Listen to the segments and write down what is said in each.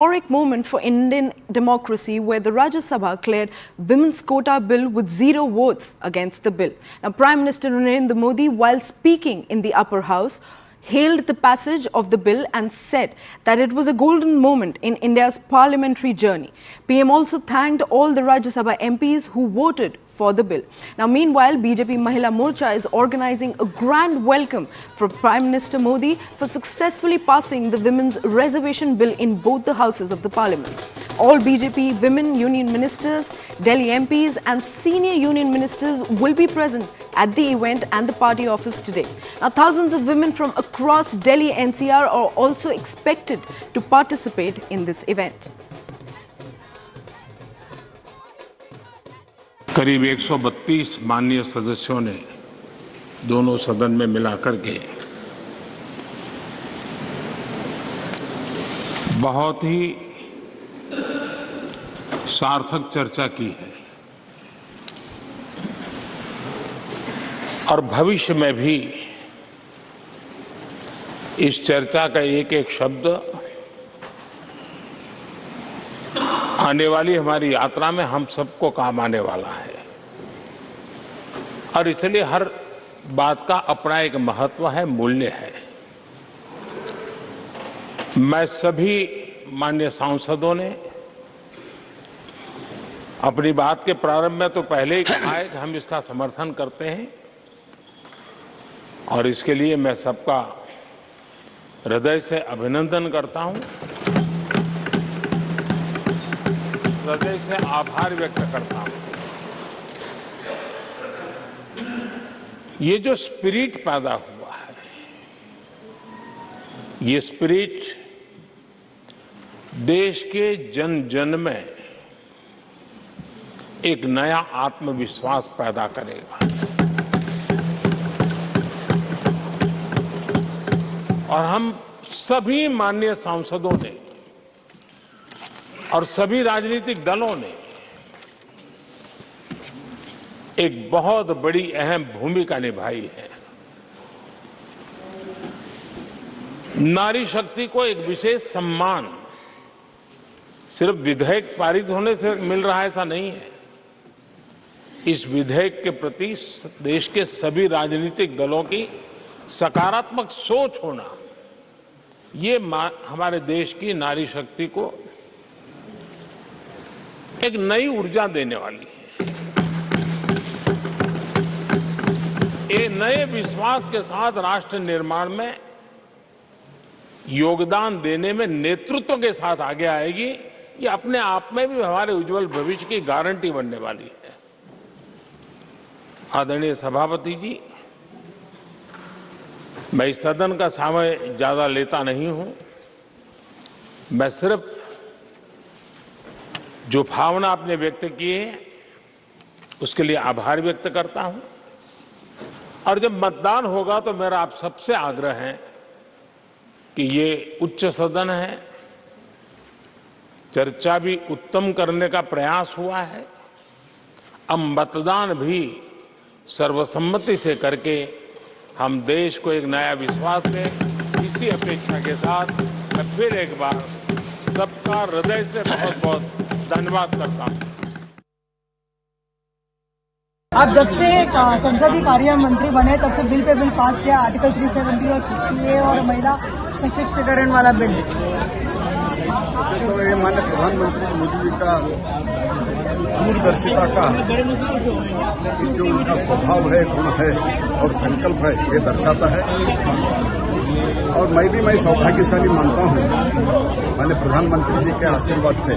Historic moment for Indian democracy where the Rajya Sabha cleared women's quota bill with 0 votes against the bill. Now, Prime Minister Narendra Modi, while speaking in the upper house, hailed the passage of the bill and said that it was a golden moment in India's parliamentary journey. PM also thanked all the Rajya Sabha MPs who voted for the bill. Now, meanwhile, BJP Mahila Morcha is organizing a grand welcome for Prime Minister Modi for successfully passing the women's reservation bill in both the houses of the parliament. All BJP women union ministers, Delhi MPs and senior union ministers will be present at the event and the party office today. Now, thousands of women from across Delhi NCR are also expected to participate in this event. करीब 132 माननीय सदस्यों ने दोनों सदन में मिलाकर के बहुत ही सार्थक चर्चा की है और भविष्य में भी इस चर्चा का एक एक शब्द आने वाली हमारी यात्रा में हम सबको काम आने वाला है और इसलिए हर बात का अपना एक महत्व है, मूल्य है। मैं सभी माननीय सांसदों ने अपनी बात के प्रारंभ में तो पहले ही कहा है कि हम इसका समर्थन करते हैं और इसके लिए मैं सबका हृदय से अभिनंदन करता हूं, हृदय से आभार व्यक्त करता हूं। ये जो स्पिरिट पैदा हुआ है, ये स्पिरिट देश के जन जन में एक नया आत्मविश्वास पैदा करेगा और हम सभी माननीय सांसदों ने और सभी राजनीतिक दलों ने एक बहुत बड़ी अहम भूमिका निभाई है। नारी शक्ति को एक विशेष सम्मान सिर्फ विधेयक पारित होने से मिल रहा है ऐसा नहीं है। इस विधेयक के प्रति देश के सभी राजनीतिक दलों की सकारात्मक सोच होना, ये हमारे देश की नारी शक्ति को एक नई ऊर्जा देने वाली है। एक नए विश्वास के साथ राष्ट्र निर्माण में योगदान देने में नेतृत्व के साथ आगे आएगी। ये अपने आप में भी हमारे उज्जवल भविष्य की गारंटी बनने वाली है। आदरणीय सभापति जी, मैं इस सदन का समय ज्यादा लेता नहीं हूं। मैं सिर्फ जो भावना आपने व्यक्त की है उसके लिए आभार व्यक्त करता हूं और जब मतदान होगा तो मेरा आप सबसे आग्रह है कि ये उच्च सदन है, चर्चा भी उत्तम करने का प्रयास हुआ है। अब मतदान भी सर्वसम्मति से करके हम देश को एक नया विश्वास दें। इसी अपेक्षा के साथ मैं फिर एक बार सबका हृदय से बहुत बहुत धन्यवाद करता हूं। आप जब से संसदीय कार्य मंत्री बने तब से बिल पे बिल पास किया, आर्टिकल 370 और 6A और महिला सशक्तिकरण वाला बिल। तो ये माननीय प्रधानमंत्री मोदी जी का दूरदर्शिता का जो उनका स्वभाव है, गुण है और संकल्प है, ये दर्शाता है। और मैं सौभाग्यशाली मानता हूं माननीय प्रधानमंत्री जी के आशीर्वाद से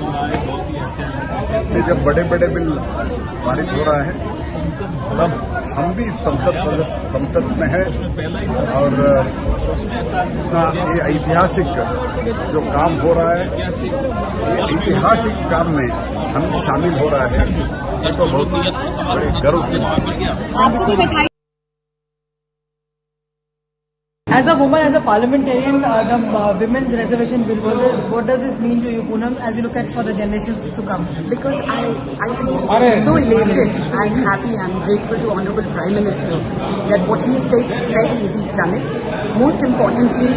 ये जब बड़े बड़े बिल पारित हो रहा है तब हम भी संसद में हैं और ये ऐतिहासिक जो काम हो रहा है, ये ऐतिहासिक काम में हम शामिल हो रहा है, ये तो बहुत बड़े गर्व की बात है। As a woman, as a parliamentarian, the women's reservation bill, what does this mean to you, Poonam, as you look at for the generations to come? Because I feel so elated and happy and grateful to Honorable Prime Minister that what he said he's done it. Most importantly,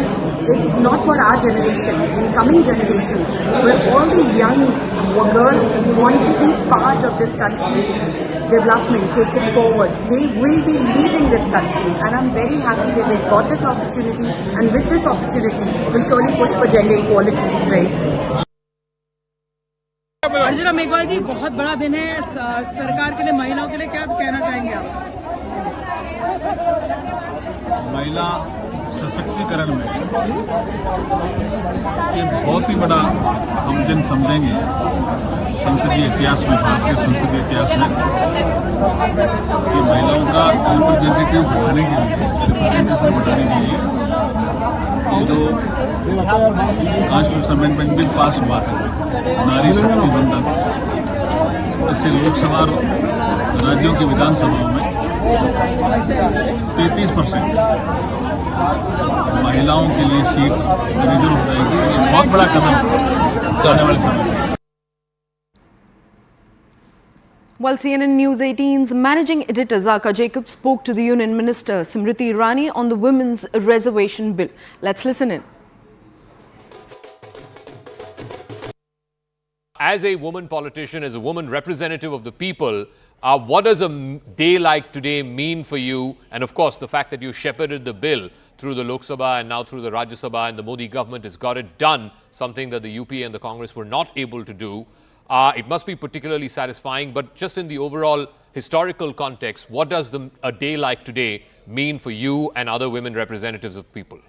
it's not for our generation, in coming generation, where all the young girls want to be part of this country's development, take it forward. They will be leading this country, and I'm very happy that they got this opportunity, and with this opportunity, will surely push for gender equality very soon. Arjuna Meghwal जी, बहुत बड़ा दिन है सरकार के लिए, महिलाओं के लिए, क्या कहना चाहेंगे आप? महिला सशक्तिकरण में ये बहुत ही बड़ा हम दिन समझेंगे संसदीय इतिहास में, भारतीय संसदीय इतिहास में, कि महिलाओं का रिप्रेजेंटेटिव बढ़ाने के लिए, रिप्रेजेंटेशन बढ़ाने के लिए ये जो कॉन्स्टिट्यूशन अमेंडमेंट बिल पास हुआ है, नारी शक्ति बंधन, इससे लोकसभा राज्यों की विधानसभाओं में 33% महिलाओं के लिए सीट रिजर्व हो जाएगी। ये बहुत बड़ा कदम आने वाले समय में। While CNN News 18's managing editor Zaka Jacob spoke to the Union Minister Smriti Irani on the Women's Reservation Bill. Let's listen in. As a woman politician, as a woman representative of the people, what does a day like today mean for you? And of course, the fact that you shepherded the bill through the Lok Sabha and now through the Rajya Sabha, and the Modi government has got it done, something that the UP and the Congress were not able to do. It must be particularly satisfying, but just in the overall historical context, what does a day like today mean for you and other women representatives of people?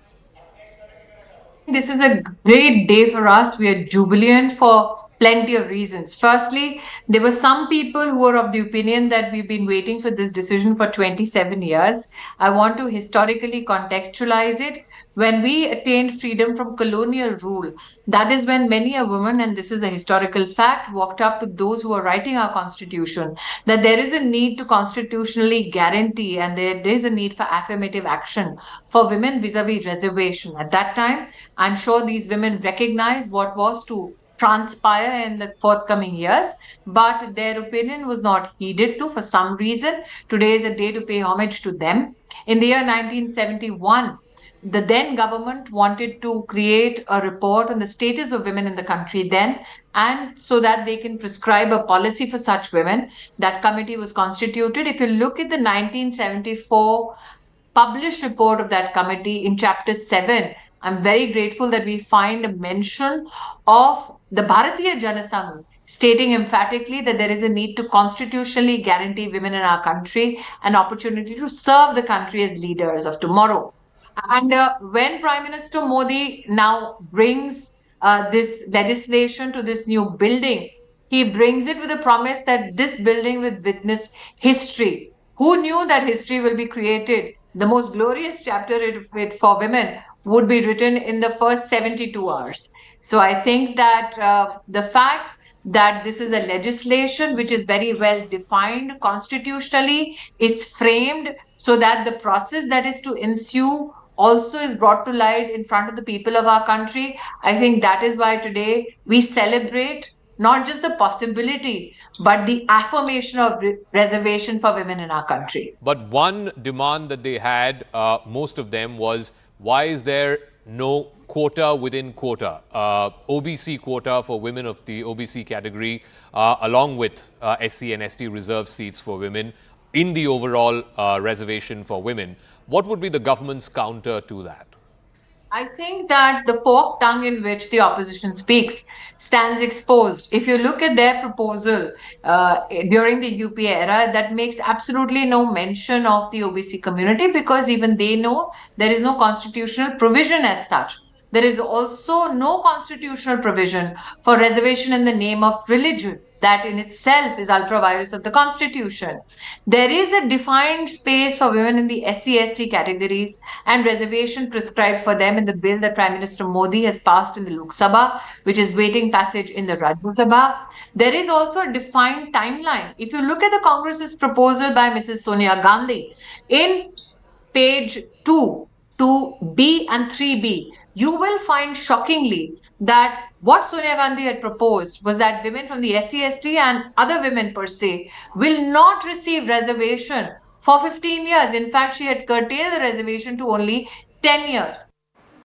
This is a great day for us. We are jubilant for plenty of reasons. Firstly, there were some people who were of the opinion that we've been waiting for this decision for 27 years. I want to historically contextualize it. When we attained freedom from colonial rule, that is when many a woman, and this is a historical fact, walked up to those who are writing our constitution, that there is a need to constitutionally guarantee, and there is a need for affirmative action for women vis-a-vis reservation. At that time, I'm sure these women recognized what was to transpire in the forthcoming years, but their opinion was not heeded to for some reason. Today is a day to pay homage to them. In the year 1971, the then government wanted to create a report on the status of women in the country then, and so that they can prescribe a policy for such women. That committee was constituted. If you look at the 1974 published report of that committee in chapter 7, I'm very grateful that we find a mention of the Bharatiya Janasangh stating emphatically that there is a need to constitutionally guarantee women in our country an opportunity to serve the country as leaders of tomorrow. And when Prime Minister Modi now brings this legislation to this new building, he brings it with a promise that this building will witness history. Who knew that history will be created? The most glorious chapter for women would be written in the first 72 hours. So I think that the fact that this is a legislation which is very well defined constitutionally, is framed so that the process that is to ensue also is brought to light in front of the people of our country. I think that is why today we celebrate not just the possibility, but the affirmation of reservation for women in our country. But one demand that they had, most of them, was why is there no quota within quota, OBC quota for women of the OBC category, along with SC and ST reserved seats for women in the overall reservation for women. What would be the government's counter to that? I think that the forked tongue in which the opposition speaks stands exposed. If you look at their proposal during the UP era, that makes absolutely no mention of the OBC community, because even they know there is no constitutional provision as such. There is also no constitutional provision for reservation in the name of religion. That in itself is ultra vires of the constitution. There is a defined space for women in the SC/ST categories and reservation prescribed for them in the bill that Prime Minister Modi has passed in the Lok Sabha, which is waiting passage in the Rajya Sabha. There is also a defined timeline. If you look at the Congress's proposal by Mrs. Sonia Gandhi in page 2, 2B and 3B, you will find shockingly that what Sonia Gandhi had proposed was that women from the SC/ST and other women per se will not receive reservation for 15 years. In fact, she had curtailed the reservation to only 10 years.